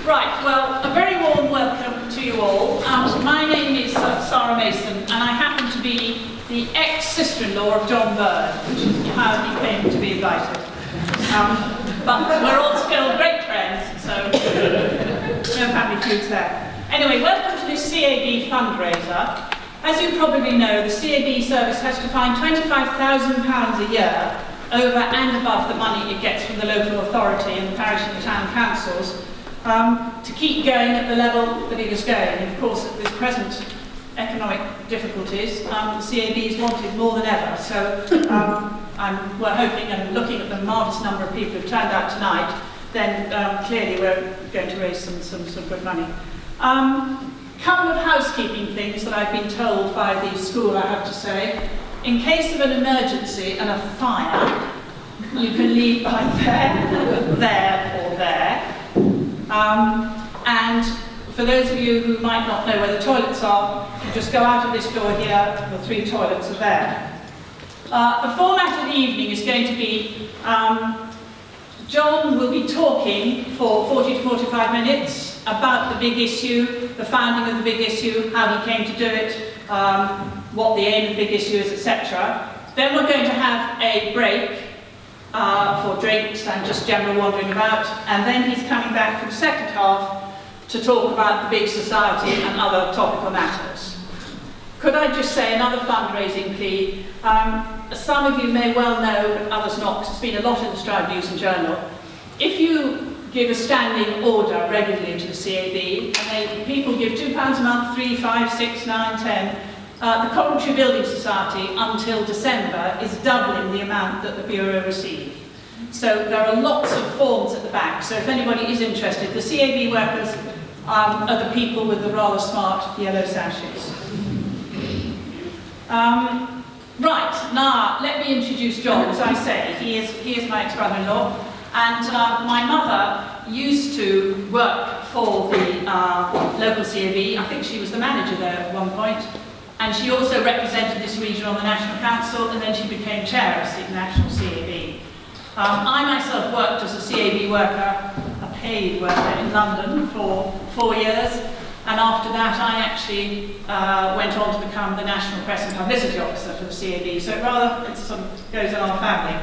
Right, well, a very warm welcome to you all. My name is Sara Mason, and I happen to be the ex-sister-in-law of John Byrne, which is how he came to be invited. But we're all still great friends, so no family feuds there. Anyway, welcome to this CAB fundraiser. As you probably know, the CAB service has to find £25,000 a year over and above the money it gets from the local authority and the parish and the town councils to keep going at the level that it is going. And of course, at this present economic difficulties, the CAB is wanted more than ever. So we're hoping and looking at the marvellous number of people who've turned out tonight, then clearly we're going to raise some good money. Couple of housekeeping things that I've been told by the school, I have to say. In case of an emergency and a fire, you can leave by there, or there. And for those of you who might not know where the toilets are, you just go out of this door here, the 3 toilets are there. The format of the evening is going to be, John will be talking for 40 to 45 minutes about the big issue, the founding of the big issue, how he came to do it, what the aim of the big issue is, etc. Then we're going to have a break for drinks and just general wandering about, and then he's coming back for the second half to talk about the big society and other topical matters. Could I just say another fundraising plea? Some of you may well know, but others not, because it's been a lot in the Stroud News and Journal. If you give a standing order regularly to the CAB, and people give £2 a month, 3, 5, 6, 9, 10, the Coventry Building Society until December is doubling the amount that the Bureau receive. So there are lots of forms at the back, so if anybody is interested, the CAB workers are the people with the rather smart yellow sashes. Right, now let me introduce John. As I say, he is my ex-brother-in-law, and my mother used to work for the local CAB. I think she was the manager there at one point, and she also represented this region on the National Council, and then she became chair of the National CAB. I myself worked as a CAB worker, a paid worker in London for 4 years, and after that I actually went on to become the National Press and Publicity Officer for the CAB, so it sort of goes in our family.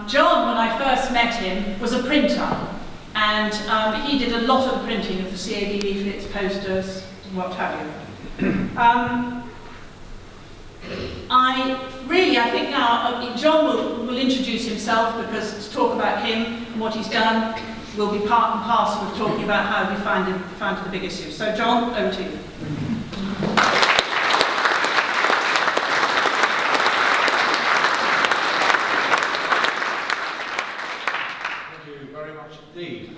John, when I first met him, was a printer, and he did a lot of the printing of the CAB leaflets, posters, what have you. I think now John will introduce himself, because to talk about him and what he's done will be part and parcel of talking about how we founded the big issue. So John, over to you. Indeed.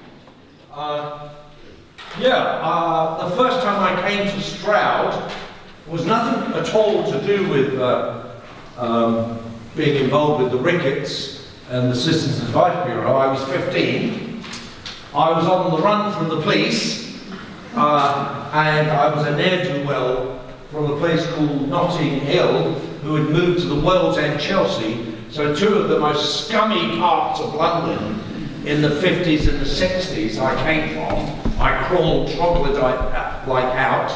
The first time I came to Stroud was nothing at all to do with being involved with the Ricketts and the Citizens Advice Bureau. I was 15. I was on the run from the police, and I was a ne'er-do-well from a place called Notting Hill, who had moved to the World's End, Chelsea, so 2 of the most scummy parts of London. In the 50s and the 60s I came from. I crawled troglodyte-like out.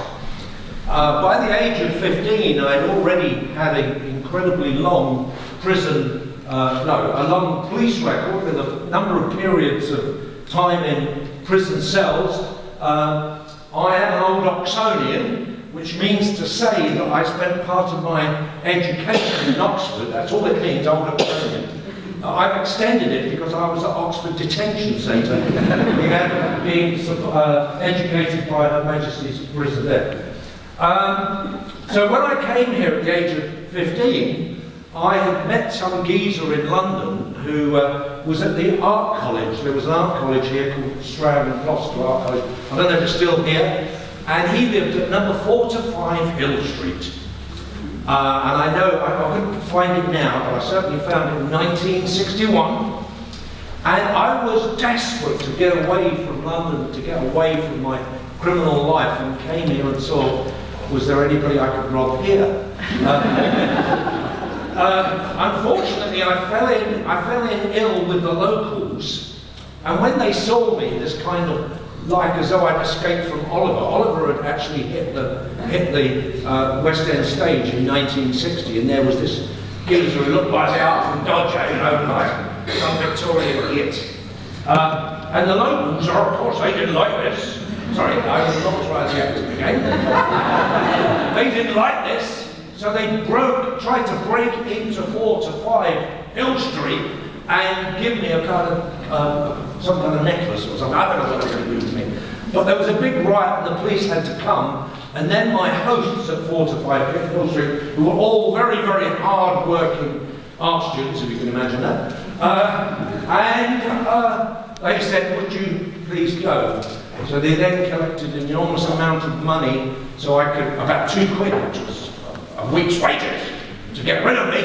By the age of 15, I'd already had an incredibly long a long police record with a number of periods of time in prison cells. I am an old Oxonian, which means to say that I spent part of my education in Oxford. That's all it means, old Oxonian. I've extended it because I was at Oxford Detention Centre, being educated by Her Majesty's prison there. So when I came here at the age of 15, I had met some geezer in London who was at the art college. There was an art college here called Stroud and Gloucester Art College. I don't know if it's still here. And he lived at number 4 to 5 Hill Street. And I know, I couldn't find it now, but I certainly found it in 1961. And I was desperate to get away from London, to get away from my criminal life, and came here and saw, was there anybody I could rob here? Unfortunately, I fell in ill with the locals, and when they saw me, this kind of like as though I'd escaped from Oliver. Oliver had actually hit the West End stage in 1960, and there was this geezer who looked like the art from Dodger, you know, like some Victorian git. And the locals are, of course, they didn't like this. Sorry, I will not try the acting again. They didn't like this, so they tried to break into 4 to 5 Hill Street and give me a kind of, some kind of necklace or something. I don't know what they were going to do to me. But there was a big riot and the police had to come, and then my hosts at 4 to 5 Hill Street, who were all very, very hard-working art students, if you can imagine that, they said, would you please go? So they then collected an enormous amount of money, so I could, about £2, which was a week's wages, to get rid of me.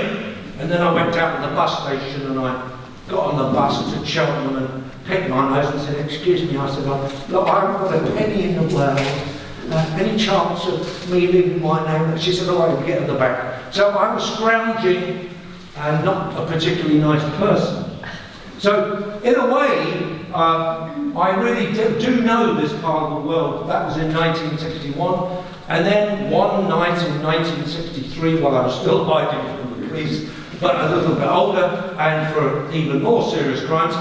And then I went down to the bus station and I got on the bus to Cheltenham and picked my nose and said, excuse me. I said, look, I haven't got a penny in the world. Any chance of me leaving my name? And she said, oh, I can get in the back. So I was scrounging and not a particularly nice person. So, in a way, I really do know this part of the world. That was in 1961. And then one night in 1963, while I was still hiding from the police, but a little bit older, and for even more serious crimes,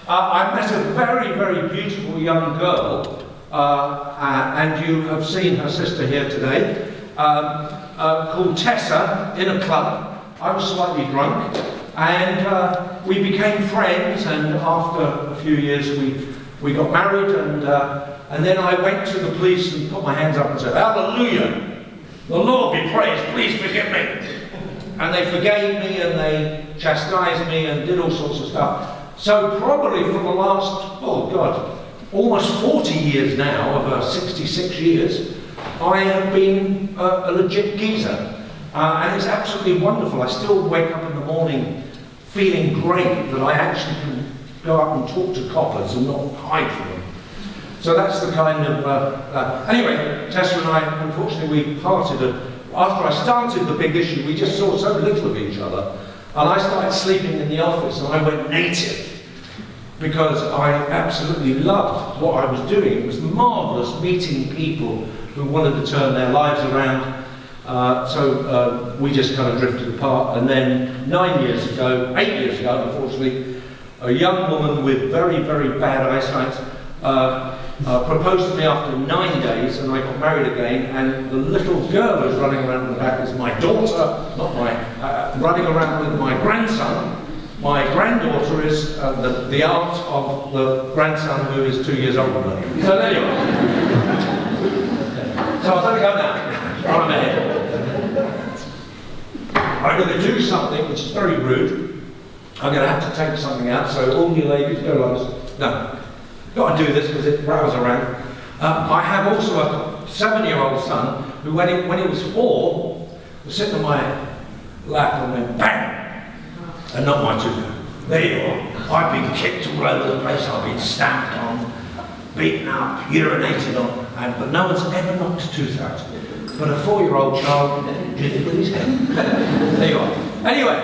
I met a very, very beautiful young girl, and you have seen her sister here today, called Tessa, in a club. I was slightly drunk, and we became friends, and after a few years we got married, and then I went to the police and put my hands up and said, hallelujah, the Lord be praised, please forgive me. And they forgave me and they chastised me and did all sorts of stuff. So probably for the last, oh God, almost 40 years now, of 66 years, I have been a legit geezer. And it's absolutely wonderful. I still wake up in the morning feeling great that I actually can go up and talk to coppers and not hide from them. So that's the kind of... Anyway, Tessa and I, unfortunately, we parted. After I started the big issue, we just saw so little of each other. And I started sleeping in the office and I went native because I absolutely loved what I was doing. It was marvellous meeting people who wanted to turn their lives around. So we just kind of drifted apart, and then 8 years ago, unfortunately, a young woman with very, very bad eyesight proposed to me after 9 days, and I got married again, and the little girl who's running around in the back is my daughter, not my, running around with my grandson. My granddaughter is the aunt of the grandson who is 2 years older than me. So there you are. So I'll let go now. I'm ahead. I'm going to do something which is very rude. I'm going to have to take something out, so all you ladies go like this. No. Got to do this because it rattles around. I have also a 7-year-old son who, when he was 4, was sitting on my lap and went bang! And not my tooth. There you are. I've been kicked all over the place, I've been stamped on, beaten up, urinated on, but no one's ever knocked a tooth out. But a 4-year-old child did it with his head. There you are. Anyway,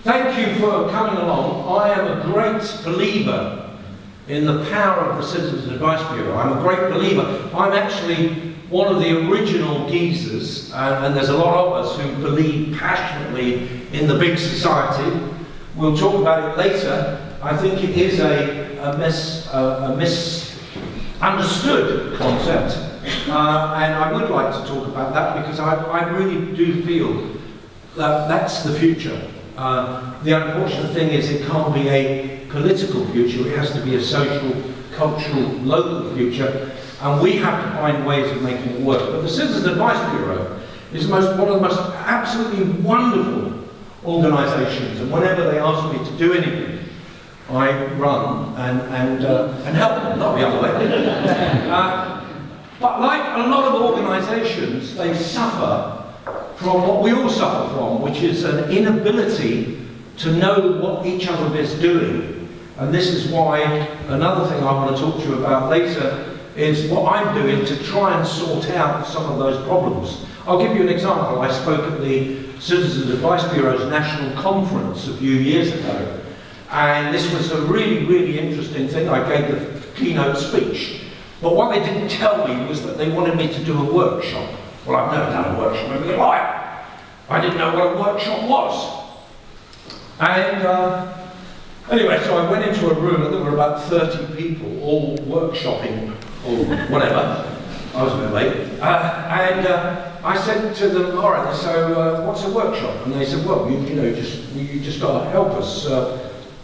thank you for coming along. I am a great believer in the power of the Citizens Advice Bureau. I'm a great believer. I'm actually one of the original geezers, and there's a lot of us who believe passionately in the big society. We'll talk about it later. I think it is a misunderstood concept. And I would like to talk about that because I really do feel that that's the future. The unfortunate thing is it can't be a political future, it has to be a social, cultural, local future, and we have to find ways of making it work. But the Citizens Advice Bureau is one of the most absolutely wonderful organisations, and whenever they ask me to do anything, I run and help them, not the other way. But like a lot of organisations, they suffer from what we all suffer from, which is an inability to know what each other is doing. And this is why another thing I want to talk to you about later is what I'm doing to try and sort out some of those problems. I'll give you an example. I spoke at the Citizens Advice Bureau's national conference a few years ago. And this was a really, really interesting thing. I gave the keynote speech. But what they didn't tell me was that they wanted me to do a workshop. Well, I've never done a workshop in my life. I didn't know what a workshop was. And anyway, so I went into a room and there were about 30 people all workshopping or whatever. I was a bit late. I said to them, all right, so what's a workshop? And they said, well, you just got to help us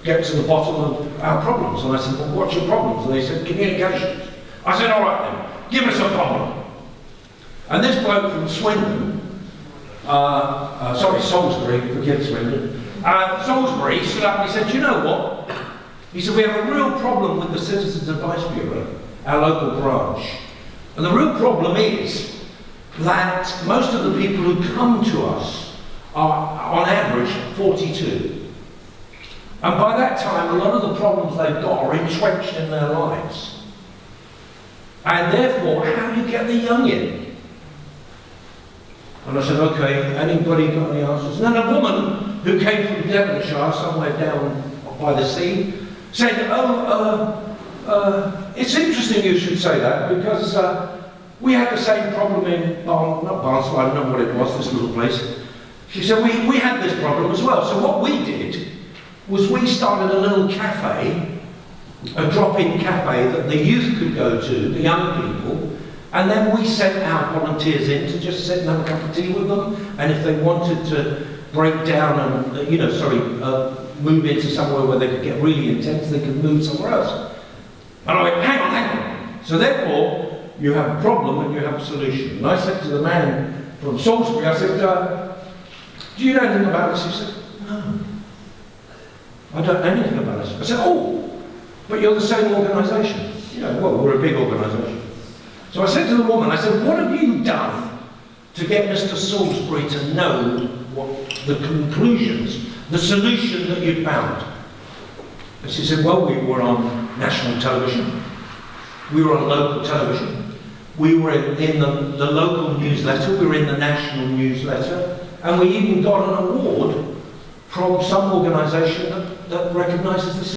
get to the bottom of our problems. And I said, well, what's your problems? And they said, communications. I said, all right then, give us a problem. And this bloke from Swindon, Salisbury, forget Swindon, Salisbury stood up and he said, do you know what? He said, we have a real problem with the Citizens Advice Bureau, our local branch. And the real problem is that most of the people who come to us are, on average, 42. And by that time, a lot of the problems they've got are entrenched in their lives. And therefore, how do you get the young in? And I said, okay, anybody got any answers? And then a woman who came from Devonshire, somewhere down by the sea, said, it's interesting you should say that, because we had the same problem in Barnsley, I don't know what it was, this little place. She said, we had this problem as well. So what we did was we started a little cafe, a drop-in cafe that the youth could go to, the young people, and then we sent our volunteers in to just sit and have a cup of tea with them, and if they wanted to break down and, move into somewhere where they could get really intense, they could move somewhere else. And I went, hang on. So therefore, you have a problem and you have a solution. And I said to the man from Salisbury, I said, do you know anything about this? He said, no. I don't know anything about this. I said, oh, but you're the same organisation. Well, we're a big organisation. So I said to the woman, I said, what have you done to get Mr. Salisbury to know what the conclusions, the solution that you'd found? And she said, well, we were on national television. We were on local television. We were in the local newsletter. We were in the national newsletter. And we even got an award from some organisation that recognises the